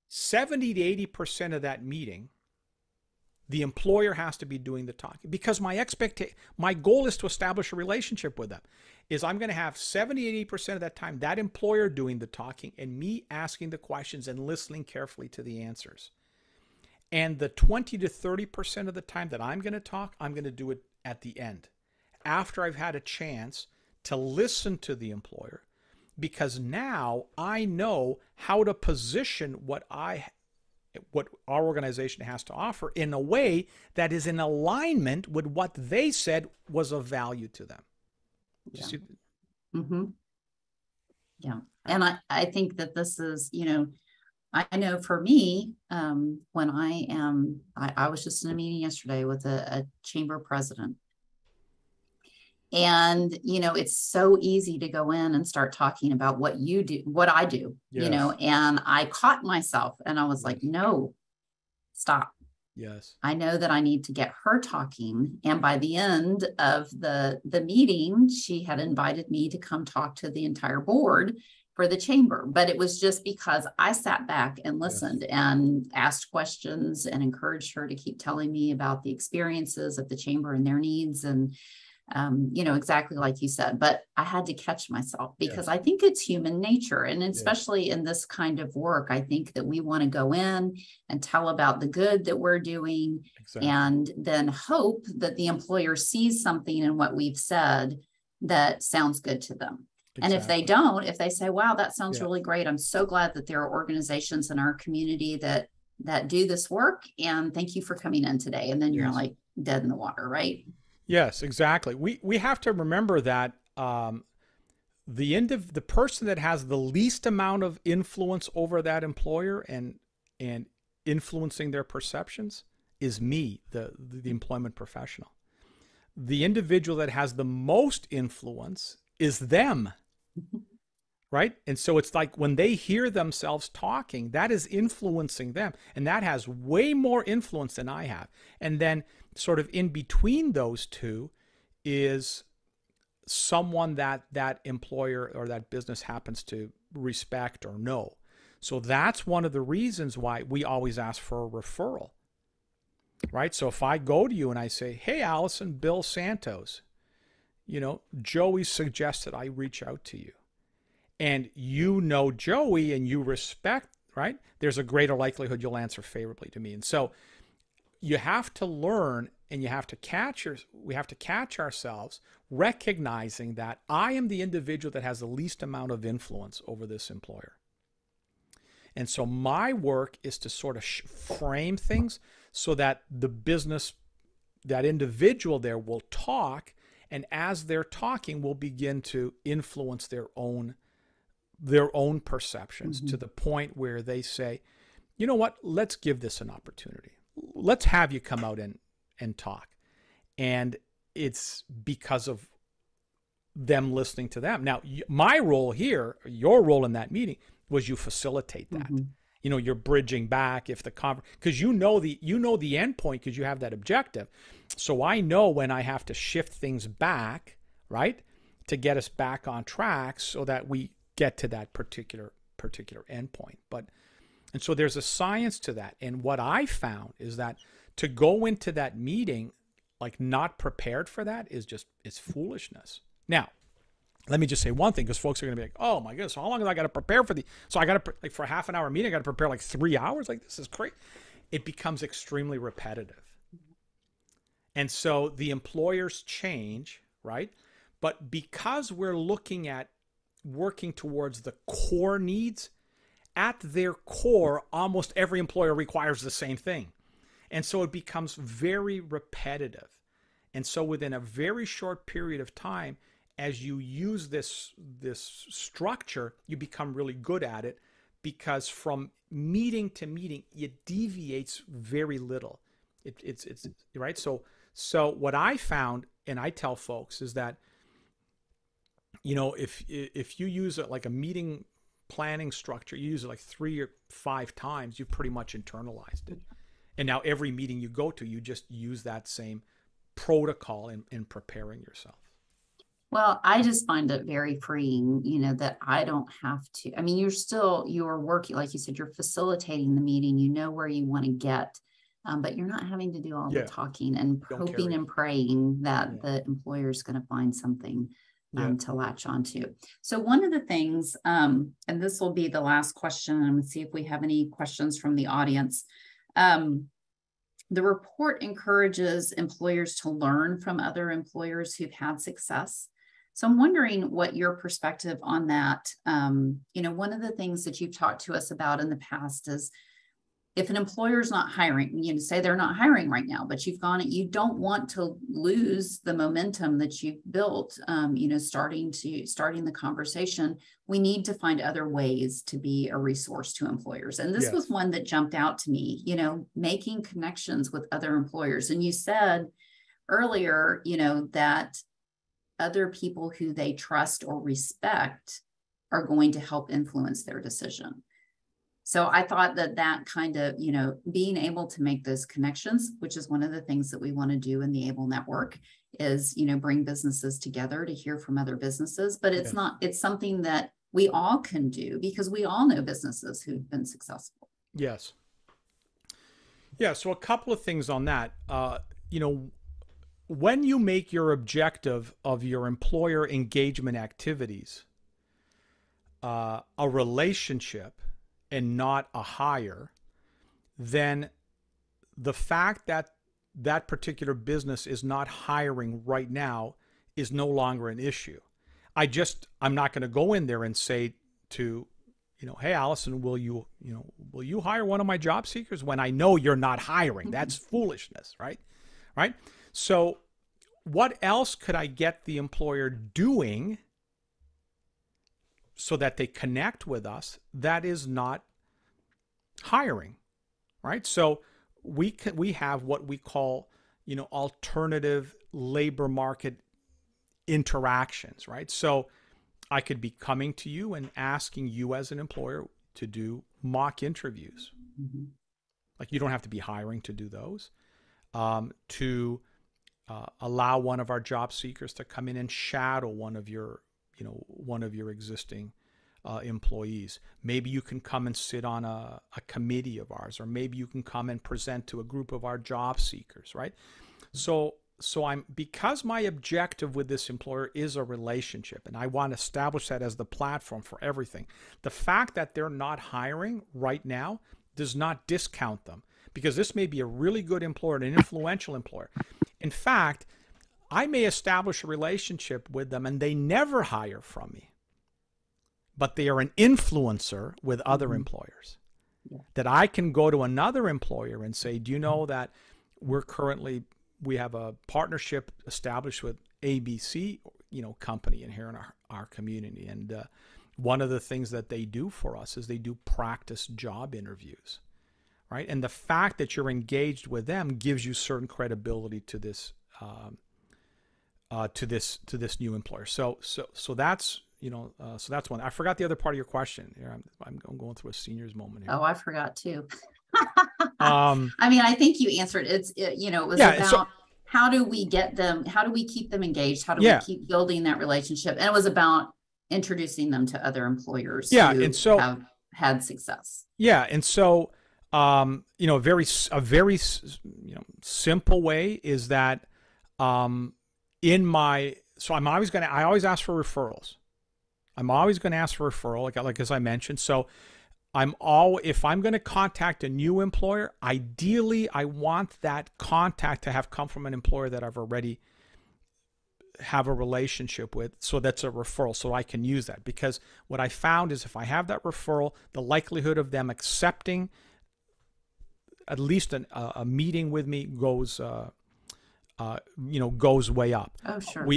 70 to 80% of that meeting The employer has to be doing the talking, because my goal is to establish a relationship with them. Is I'm going to have 70-80% of that time that employer doing the talking and me asking the questions and listening carefully to the answers. And the 20 to 30% of the time that I'm going to talk, I'm going to do it at the end, after I've had a chance to listen to the employer, because now I know how to position what our organization has to offer in a way that is in alignment with what they said was of value to them. Yeah. Mm-hmm. Yeah. And I think that this is, you know, I know for me, when I was just in a meeting yesterday with a chamber president. And, you know, it's so easy to go in and start talking about what you do, what I do, Yes. you know, and I caught myself and I was Yes. like, no, stop. Yes. I know that I need to get her talking. And by the end of the meeting, she had invited me to come talk to the entire board for the chamber. But it was just because I sat back and listened and asked questions and encouraged her to keep telling me about the experiences of the chamber and their needs. And you know, exactly like you said, but I had to catch myself, because I think it's human nature. And especially in this kind of work, I think that we want to go in and tell about the good that we're doing, and then hope that the employer sees something in what we've said that sounds good to them. And if they don't, if they say, wow, that sounds really great, I'm so glad that there are organizations in our community that do this work, and thank you for coming in today. And then you're like dead in the water, right? Yes, exactly. We have to remember that the person that has the least amount of influence over that employer and influencing their perceptions is me, the employment professional. The individual that has the most influence is them. Right? And so it's like when they hear themselves talking, that is influencing them. And that has way more influence than I have. And then sort of in between those two is someone that employer or that business happens to respect or know. So that's one of the reasons why we always ask for a referral. Right? So if I go to you and I say, hey, Allison, Bill Santos, you know, Joey suggested I reach out to you. And you know Joey and you respect, right? There's a greater likelihood you'll answer favorably to me. And so you have to learn, and we have to catch ourselves recognizing that I am the individual that has the least amount of influence over this employer. And so my work is to sort of frame things so that the business, that individual there will talk, and as they're talking will begin to influence their own perceptions to the point where they say, you know what, let's give this an opportunity. Let's have you come out and talk. And it's because of them listening to them. Now, my role here, your role in that meeting was you facilitate that. You know, you're bridging back if the because you know the end point because you have that objective. So I know when I have to shift things back, right, to get us back on track so that we get to that particular endpoint. And so there's a science to that. And what I found is that to go into that meeting like not prepared for that is it's foolishness. Now, let me just say one thing, because folks are going to be like, oh my goodness, how long have I got to prepare for so I got to, like, for a half an hour meeting, I got to prepare like 3 hours? Like, this is crazy. It becomes extremely repetitive. And so the employers change, right? But because we're looking at working towards the core needs, at their core, almost every employer requires the same thing. And so it becomes very repetitive. And so within a very short period of time, as you use this structure, you become really good at it, because from meeting to meeting, it deviates very little. It's right. So what I found, and I tell folks, is that, you know, if you use it like a meeting planning structure, you use it like 3 or 5 times, you've pretty much internalized it. And now every meeting you go to, you just use that same protocol in preparing yourself. Well, I just find it very freeing, you know, that I don't have to. I mean, you're working, like you said, you're facilitating the meeting, you know where you want to get but you're not having to do all Yeah. the talking and Don't hoping carry and praying that Yeah. the employer is going to find something Yeah. to latch onto. So one of the things, and this will be the last question, and I'm going to see if we have any questions from the audience. The report encourages employers to learn from other employers who've had success. So I'm wondering what your perspective on that. One of the things that you've talked to us about in the past is if an employer is not hiring, say they're not hiring right now, but you don't want to lose the momentum that you've built, starting the conversation. We need to find other ways to be a resource to employers. And this was one that jumped out to me, making connections with other employers. And you said earlier, that other people who they trust or respect are going to help influence their decision. So I thought that kind of, being able to make those connections, which is one of the things that we want to do in the ABLE network, is, bring businesses together to hear from other businesses. But it's something that we all can do because we all know businesses who've been successful. Yes. Yeah. So a couple of things on that. When you make your objective of your employer engagement activities a relationship and not a hire, then the fact that that particular business is not hiring right now is no longer an issue. I'm not going to go in there and say to, hey, Allison, will you hire one of my job seekers when I know you're not hiring? That's foolishness, right? Right. So what else could I get the employer doing so that they connect with us that is not hiring, right? So we have what we call, alternative labor market interactions, right? So I could be coming to you and asking you as an employer to do mock interviews. Mm-hmm. Like you don't have to be hiring to do those, to allow one of our job seekers to come in and shadow one of your existing employees. Maybe you can come and sit on a committee of ours, or maybe you can come and present to a group of our job seekers, right? So because my objective with this employer is a relationship, and I want to establish that as the platform for everything. The fact that they're not hiring right now does not discount them, because this may be a really good employer, an influential employer. In fact, I may establish a relationship with them and they never hire from me, but they are an influencer with other employers. Yeah. That I can go to another employer and say, do you know that we have a partnership established with ABC, company in here in our community. And one of the things that they do for us is they do practice job interviews, right? And the fact that you're engaged with them gives you certain credibility to this new employer. So that's so that's one. I forgot the other part of your question. Here, I'm going through a senior's moment here. Oh, I forgot too. I think you answered. It was about how do we get them? How do we keep them engaged? How do we keep building that relationship? And it was about introducing them to other employers who have had success. Yeah, and so a very simple way is that I always ask for referrals. I'm always going to ask for referral, like as I mentioned. So if I'm going to contact a new employer, ideally I want that contact to have come from an employer that I've already have a relationship with. So that's a referral, so I can use that. Because what I found is if I have that referral, the likelihood of them accepting at least a meeting with me goes way up. Oh, sure.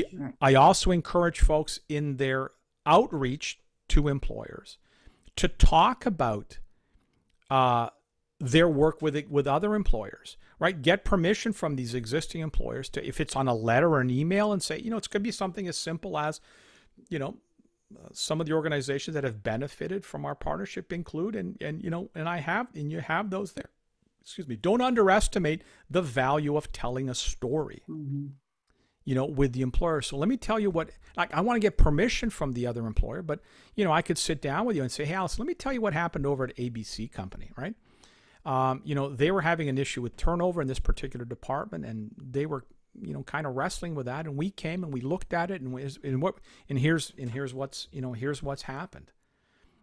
I also encourage folks in their outreach to employers to talk about their work with other employers, right? Get permission from these existing employers to, if it's on a letter or an email, and say, it's going to be something as simple as, some of the organizations that have benefited from our partnership include, and you have those there. Excuse me. Don't underestimate the value of telling a story. Mm-hmm. With the employer. So let me tell you I want to get permission from the other employer, but, I could sit down with you and say, hey, Allison, let me tell you what happened over at ABC company, right? they were having an issue with turnover in this particular department, and they were, kind of wrestling with that. And we came and we looked at it, and here's what's happened,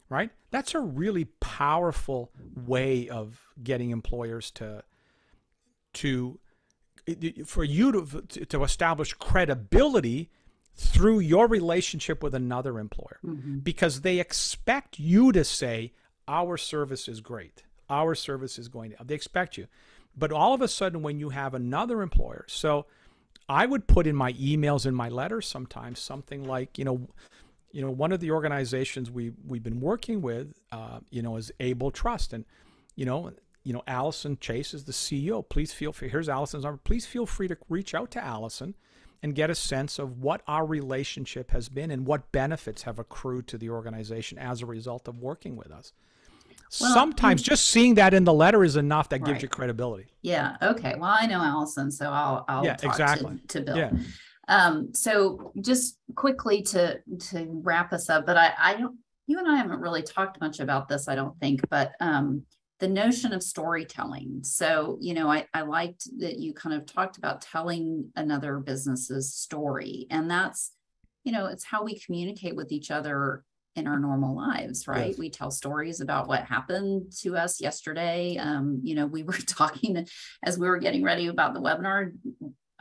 right? That's a really powerful way of getting employers for you to establish credibility through your relationship with another employer, because they expect you to say, our service is great. Our service is going to, they expect you. But all of a sudden, when you have another employer, so I would put in my emails, in my letters sometimes, something like, one of the organizations we've been working with, is Able Trust. And, Allison Chase is the CEO. Please feel free, here's Allison's number. Please feel free to reach out to Allison and get a sense of what our relationship has been and what benefits have accrued to the organization as a result of working with us. Well, sometimes just seeing that in the letter is enough. That gives you credibility. Yeah. Okay. Well, I know Allison, so I'll talk to Bill. Yeah. So just quickly to wrap us up, but you and I haven't really talked much about this, I don't think, but the notion of storytelling. So, I liked that you kind of talked about telling another business's story, and that's, it's how we communicate with each other in our normal lives, right? Yes. We tell stories about what happened to us yesterday. We were talking as we were getting ready about the webinar,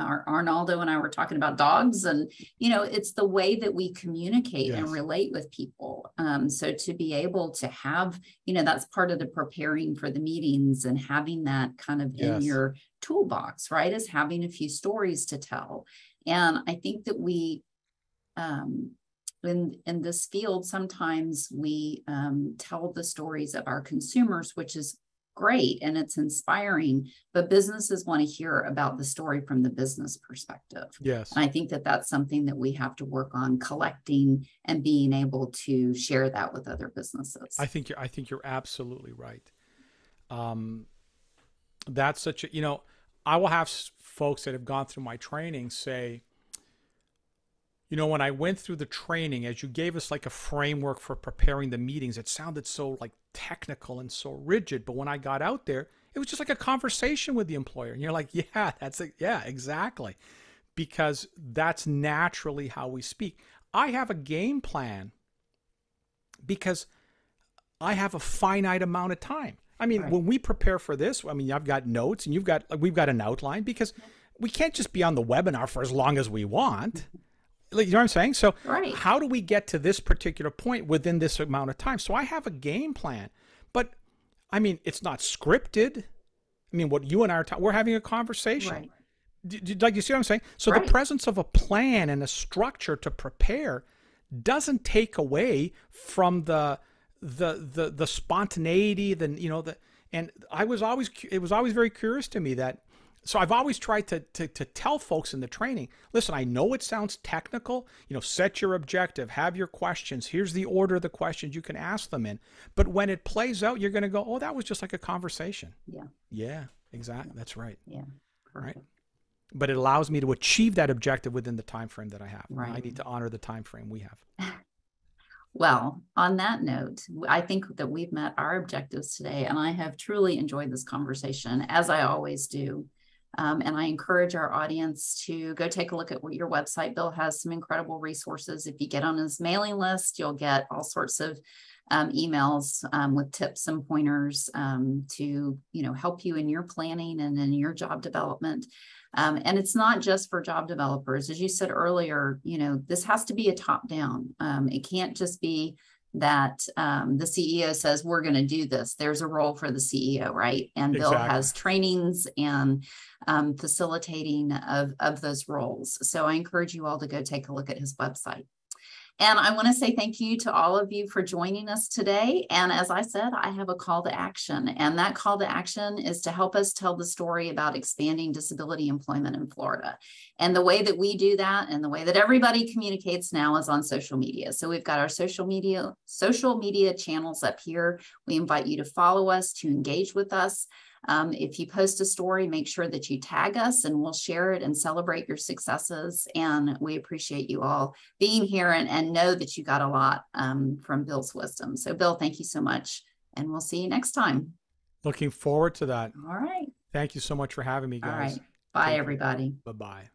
Arnaldo and I were talking about dogs, and, it's the way that we communicate and relate with people. So to be able to have, that's part of the preparing for the meetings and having that kind of in your toolbox, right? Is having a few stories to tell. And I think that we, in this field, sometimes we tell the stories of our consumers, which is great and it's inspiring, but businesses want to hear about the story from the business perspective. Yes. And I think that that's something that we have to work on collecting and being able to share that with other businesses. I think you're absolutely right. That's such a, I will have folks that have gone through my training say, when I went through the training, as you gave us like a framework for preparing the meetings, it sounded so like technical and so rigid. But when I got out there, it was just like a conversation with the employer. And you're like, yeah, exactly. Because that's naturally how we speak. I have a game plan because I have a finite amount of time. I mean, when we prepare for this, I've got notes and we've got an outline, because we can't just be on the webinar for as long as we want. You know what I'm saying? So how do we get to this particular point within this amount of time? So I have a game plan, but it's not scripted. What you and I are we're having a conversation. Right. Like, you see what I'm saying? So the presence of a plan and a structure to prepare doesn't take away from the spontaneity, and it was always very curious to me that. So I've always tried to tell folks in the training, listen, I know it sounds technical, set your objective, have your questions. Here's the order of the questions you can ask them in. But when it plays out, you're going to go, oh, that was just like a conversation. Yeah. Yeah, exactly. That's right. Yeah. Perfect. Right. But it allows me to achieve that objective within the time frame that I have. Right. I need to honor the time frame we have. Well, on that note, I think that we've met our objectives today, and I have truly enjoyed this conversation, as I always do. And I encourage our audience to go take a look at your website. Bill has some incredible resources. If you get on his mailing list, you'll get all sorts of emails with tips and pointers to help you in your planning and in your job development. And it's not just for job developers. As you said earlier, this has to be a top down. It can't just be that the CEO says, we're going to do this. There's a role for the CEO, right? And Bill has trainings and facilitating of those roles. So I encourage you all to go take a look at his website. And I want to say thank you to all of you for joining us today. And as I said, I have a call to action. And that call to action is to help us tell the story about expanding disability employment in Florida. And the way that we do that and the way that everybody communicates now is on social media. So we've got our social media channels up here. We invite you to follow us, to engage with us. If you post a story, make sure that you tag us and we'll share it and celebrate your successes. And we appreciate you all being here and know that you got a lot from Bill's wisdom. So Bill, thank you so much. And we'll see you next time. Looking forward to that. All right. Thank you so much for having me, All guys. right. Bye, everybody. Bye-bye.